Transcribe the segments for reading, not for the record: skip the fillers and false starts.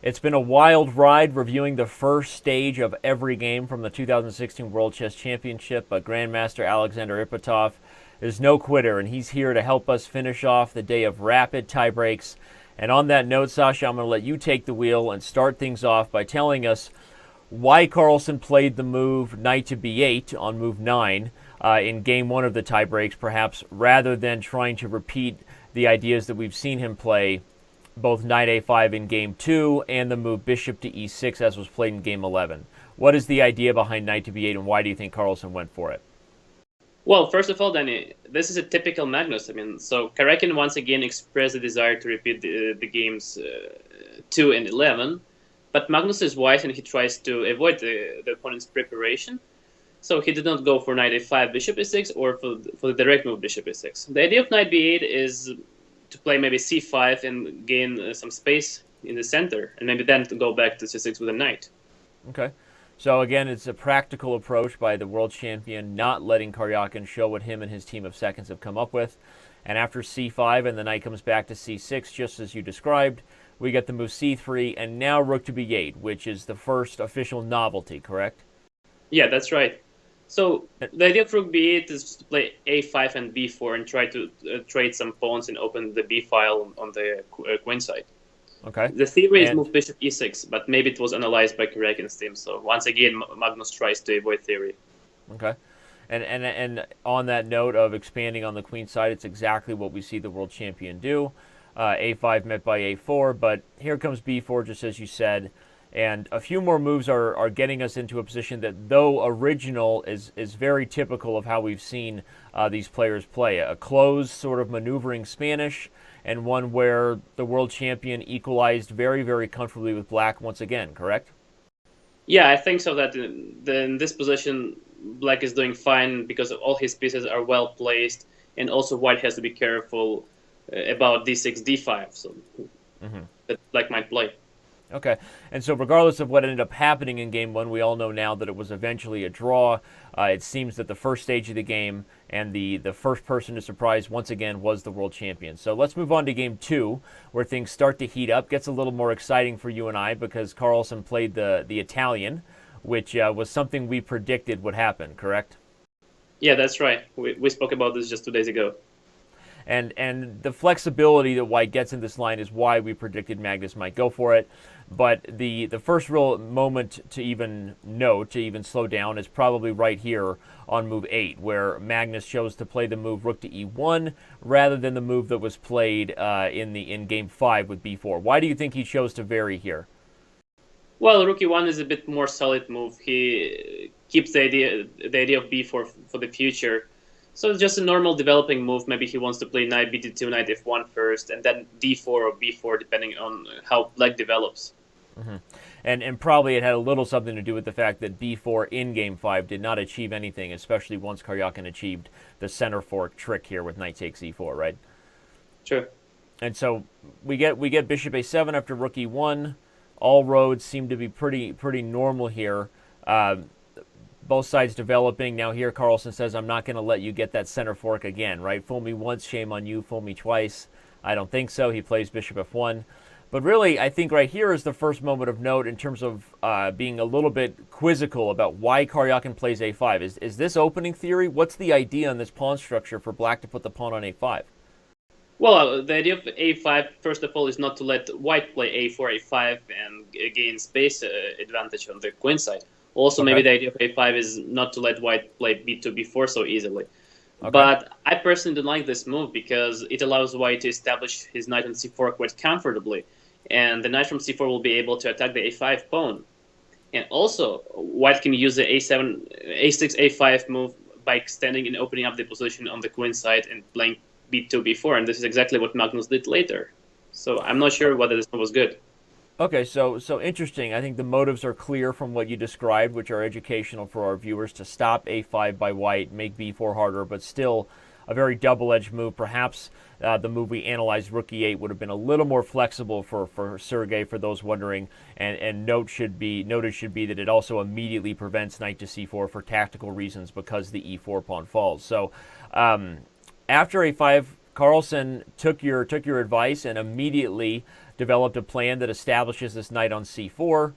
It's been a wild ride reviewing the first stage of every game from the 2016 World Chess Championship, but Grandmaster Alexander Ipatov is no quitter, and he's here to help us finish off the day of rapid tiebreaks. And on that note, Sasha, I'm going to let you take the wheel and start things off by telling us why Carlsen played the move knight to b8 on move 9 in game 1 of the tiebreaks, perhaps, rather than trying to repeat the ideas that we've seen him play both knight a5 in game 2 and the move bishop to e6 as was played in game 11. What is the idea behind knight to b8, and why do you think Carlsen went for it? Well, first of all, Danny, this is a typical Magnus. So Karjakin once again expressed a desire to repeat the games 2 and 11, but Magnus is wise and he tries to avoid the opponent's preparation. So he did not go for knight a5, bishop a6, or for the direct move bishop a6. The idea of knight b8 is to play maybe c5 and gain some space in the center, and maybe then to go back to c6 with a knight. Okay. So again, it's a practical approach by the world champion, not letting Karjakin show what him and his team of seconds have come up with. And after c5 and the knight comes back to c6, just as you described, we get the move c3 and now rook to b8, which is the first official novelty, correct? Yeah, that's right. So the idea of rook b8 is to play a5 and b4 and try to trade some pawns and open the b file on the queen side. Okay. The theory is move bishop e6, but maybe it was analyzed by Karjakin's team. So once again, Magnus tries to avoid theory. Okay. And on that note of expanding on the queen side, it's exactly what we see the world champion do. A5 met by a4, but here comes b4, just as you said. And a few more moves are getting us into a position that, though original, is very typical of how we've seen these players play. A closed sort of maneuvering Spanish, and one where the world champion equalized very, very comfortably with black once again, correct? Yeah, I think so. That in this position, black is doing fine because all his pieces are well placed, and also white has to be careful about d6, d5, so that black might play. Okay, and so regardless of what ended up happening in game 1, we all know now that it was eventually a draw. It seems that the first stage of the game and the first person to surprise once again was the world champion. So let's move on to game 2, where things start to heat up. Gets a little more exciting for you and I because Carlsen played the Italian, which was something we predicted would happen, correct? Yeah, that's right. We spoke about this just 2 days ago. And the flexibility that white gets in this line is why we predicted Magnus might go for it. But the first real moment to even note, to even slow down, is probably right here on move 8, where Magnus chose to play the move rook to e1 rather than the move that was played in game 5 with b4. Why do you think he chose to vary here? Well, rook e1 is a bit more solid move. He keeps the idea of b4 for the future. So it's just a normal developing move. Maybe he wants to play knight b2, knight f1 first, and then d4 or b4, depending on how black develops. And probably it had a little something to do with the fact that b4 in game 5 did not achieve anything, especially once Karjakin achieved the center fork trick here with knight takes e4, right? Sure. And so we get bishop a7 after rook e1. All roads seem to be pretty normal here. Both sides developing. Now here Carlsen says, I'm not going to let you get that center fork again, right? Fool me once, shame on you. Fool me twice. I don't think so. He plays bishop f1. But really, I think right here is the first moment of note in terms of being a little bit quizzical about why Karjakin plays a5. Is this opening theory? What's the idea in this pawn structure for black to put the pawn on a5? Well, the idea of a5, first of all, is not to let white play a4, a5, and gain space advantage on the queen side. Also, maybe the idea of a5 is not to let white play b2, b4 so easily. Okay. But I personally don't like this move because it allows white to establish his knight on c4 quite comfortably. And the knight from c4 will be able to attack the a5 pawn. And also, white can use the a7, a6, a5 move by extending and opening up the position on the queen side and playing b2, b4. And this is exactly what Magnus did later. So I'm not sure whether this move was good. Okay, so interesting. I think the motives are clear from what you described, which are educational for our viewers, to stop a5 by white, make b4 harder, but still a very double-edged move. Perhaps the move we analyzed, rook e8, would have been a little more flexible for Sergei, for those wondering. And noted should be that it also immediately prevents knight to c4 for tactical reasons because the e4 pawn falls. So after a5, Carlsen took your advice and immediately developed a plan that establishes this knight on c4.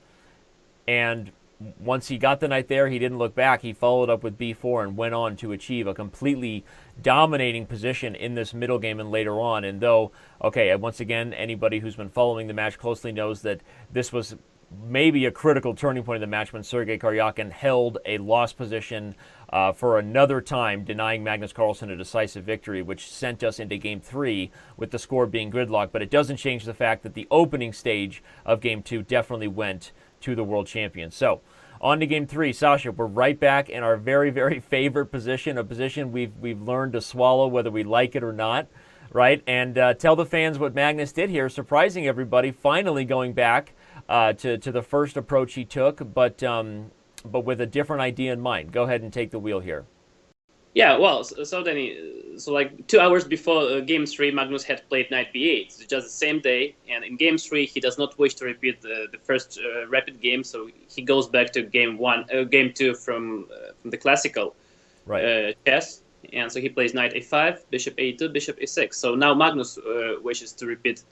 And once he got the knight there, he didn't look back. He followed up with b4 and went on to achieve a completely dominating position in this middle game and later on. And though, okay, once again, anybody who's been following the match closely knows that this was maybe a critical turning point in the match when Sergei Karjakin held a lost position for another time, denying Magnus Carlsen a decisive victory, which sent us into Game 3 with the score being gridlocked. But it doesn't change the fact that the opening stage of Game 2 definitely went to the world champion. So, on to Game 3. Sasha, we're right back in our very, very favorite position, a position we've learned to swallow whether we like it or not, right? And tell the fans what Magnus did here, surprising everybody, finally going back to the first approach he took, but with a different idea in mind. Go ahead and take the wheel here. Yeah, well, so like 2 hours before Game 3, Magnus had played knight b8. So just the same day, and in Game 3, he does not wish to repeat the first rapid game, so he goes back to Game 2 from the classical chess, and so he plays knight a5, bishop a2, bishop a6. So now Magnus wishes to repeat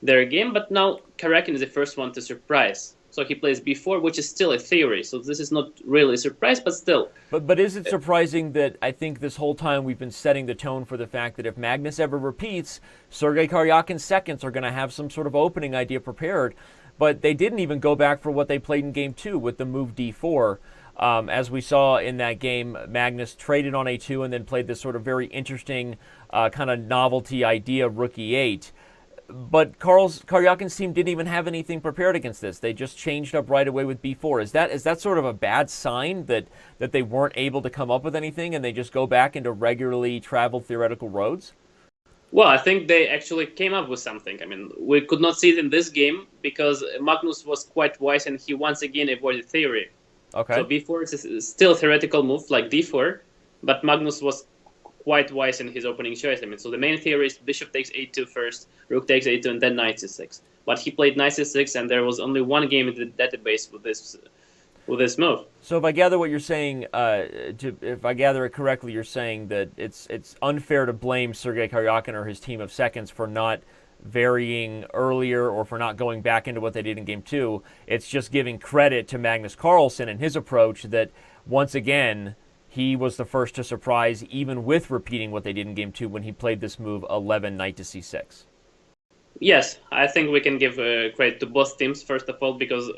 their game, but now Karjakin is the first one to surprise. So he plays b4, which is still a theory. So this is not really a surprise, but still. But is it surprising that I think this whole time we've been setting the tone for the fact that if Magnus ever repeats, Sergei Karjakin's seconds are going to have some sort of opening idea prepared. But they didn't even go back for what they played in Game 2 with the move d4. As we saw in that game, Magnus traded on a2 and then played this sort of very interesting kind of novelty idea, rook e8. But Karjakin's team didn't even have anything prepared against this. They just changed up right away with b4. Is that sort of a bad sign that they weren't able to come up with anything and they just go back into regularly traveled theoretical roads? Well, I think they actually came up with something. I mean, we could not see it in this game because Magnus was quite wise and he once again avoided theory. Okay. So b4 is still a theoretical move like d4, but Magnus was quite wise in his opening choice. I mean, so the main theory is bishop takes a2 first, rook takes a2, and then knight c6. But he played knight c6, and there was only one game in the database with this move. So if I gather what you're saying, if I gather it correctly, you're saying that it's unfair to blame Sergei Karjakin or his team of seconds for not varying earlier or for not going back into what they did in Game 2. It's just giving credit to Magnus Carlsen and his approach that, once again, he was the first to surprise, even with repeating what they did in Game 2 when he played this move 11, knight to c6. Yes, I think we can give credit to both teams, first of all, because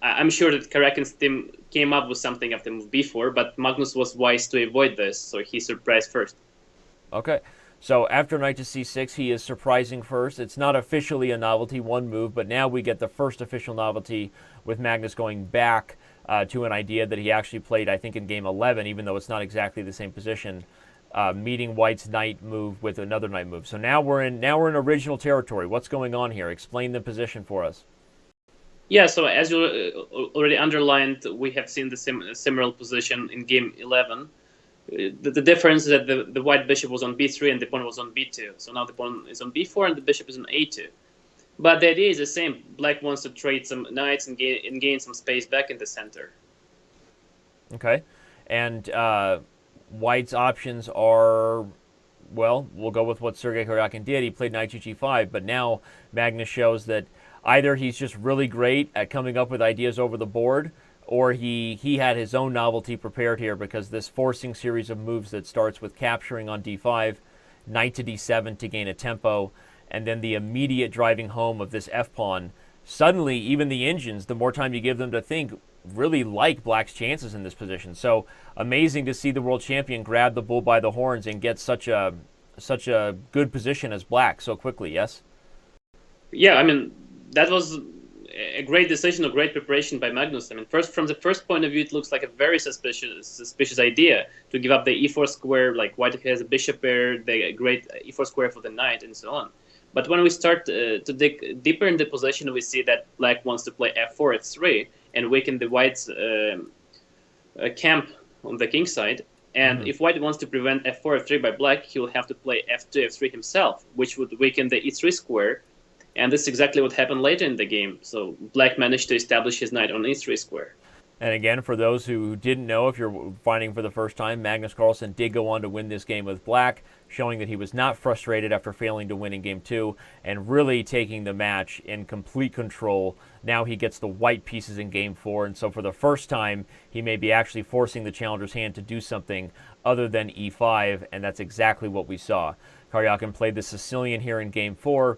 I'm sure that Karjakin's team came up with something after move b4, but Magnus was wise to avoid this, so he surprised first. Okay, so after knight to c6, he is surprising first. It's not officially a novelty, one move, but now we get the first official novelty with Magnus going back to an idea that he actually played, I think, in Game 11, even though it's not exactly the same position, meeting White's knight move with another knight move. So now we're in original territory. What's going on here? Explain the position for us. Yeah, so as you already underlined, we have seen the similar position in Game 11. The difference is that the white bishop was on b3 and the pawn was on b2. So now the pawn is on b4 and the bishop is on a2. But the idea is the same. Black wants to trade some knights and gain some space back in the center. Okay. And White's options are, well, we'll go with what Sergei Karjakin did. He played knight to g5, but now Magnus shows that either he's just really great at coming up with ideas over the board, or he had his own novelty prepared here, because this forcing series of moves that starts with capturing on d5, knight to d7 to gain a tempo, and then the immediate driving home of this f-pawn, suddenly even the engines, the more time you give them to think, really like Black's chances in this position. So amazing to see the world champion grab the bull by the horns and get such a good position as Black so quickly, yes? Yeah, I mean, that was a great decision, a great preparation by Magnus. I mean, from the first point of view, it looks like a very suspicious idea to give up the e4 square, like White has a bishop pair, the great e4 square for the knight, and so on. But when we start to dig deeper in the position, we see that Black wants to play f4, f3, and weaken the White's camp on the king side. And if White wants to prevent f4, f3 by Black, he'll have to play f2, f3 himself, which would weaken the e3 square. And this is exactly what happened later in the game. So Black managed to establish his knight on e3 square. And again, for those who didn't know, if you're finding for the first time, Magnus Carlsen did go on to win this game with black, showing that he was not frustrated after failing to win in game 2 and really taking the match in complete control. Now he gets the white pieces in game 4, and so for the first time, he may be actually forcing the challenger's hand to do something other than e5, and that's exactly what we saw. Karjakin played the Sicilian here in game 4.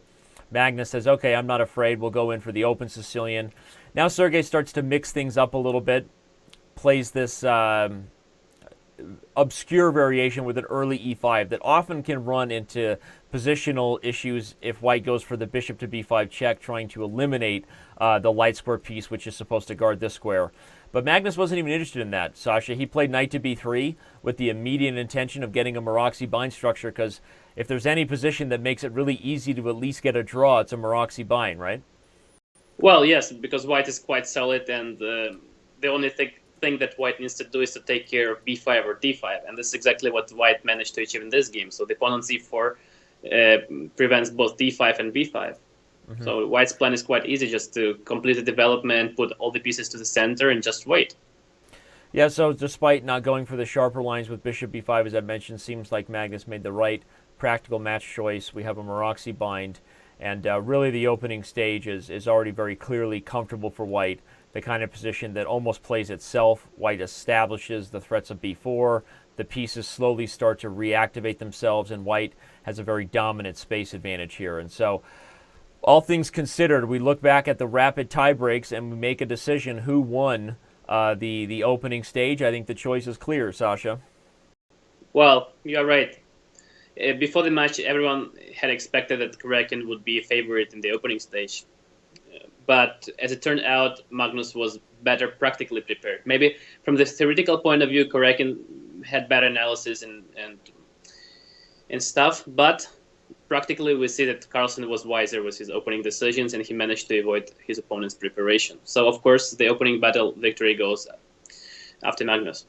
Magnus says, okay, I'm not afraid. We'll go in for the open Sicilian. Now Sergey starts to mix things up a little bit, plays this obscure variation with an early e5 that often can run into positional issues if white goes for the bishop to b5 check, trying to eliminate the light square piece, which is supposed to guard this square. But Magnus wasn't even interested in that, Sasha. He played knight to b3 with the immediate intention of getting a Maroczy bind structure, because if there's any position that makes it really easy to at least get a draw, it's a Maroczy bind, right? Well, yes, because white is quite solid, and the only thing that white needs to do is to take care of b5 or d5, and this is exactly what white managed to achieve in this game. So the pawn on c4 prevents both d5 and b5. Mm-hmm. So white's plan is quite easy, just to complete the development, put all the pieces to the center, and just wait. Yeah, so despite not going for the sharper lines with bishop b5, as I mentioned, seems like Magnus made the right practical match choice. We have a Maroczy bind, and really the opening stage is already very clearly comfortable for white, the kind of position that almost plays itself. White establishes the threats of b4, the pieces slowly start to reactivate themselves, and white has a very dominant space advantage here. And so, all things considered, we look back at the rapid tie breaks and we make a decision who won the opening stage. I think the choice is clear, Sasha. Well, you're right. Before the match, everyone had expected that Karjakin would be a favorite in the opening stage. But as it turned out, Magnus was better practically prepared. Maybe from the theoretical point of view, Karjakin had better analysis and stuff, but practically we see that Carlsen was wiser with his opening decisions, and he managed to avoid his opponent's preparation. So, of course, the opening battle victory goes after Magnus.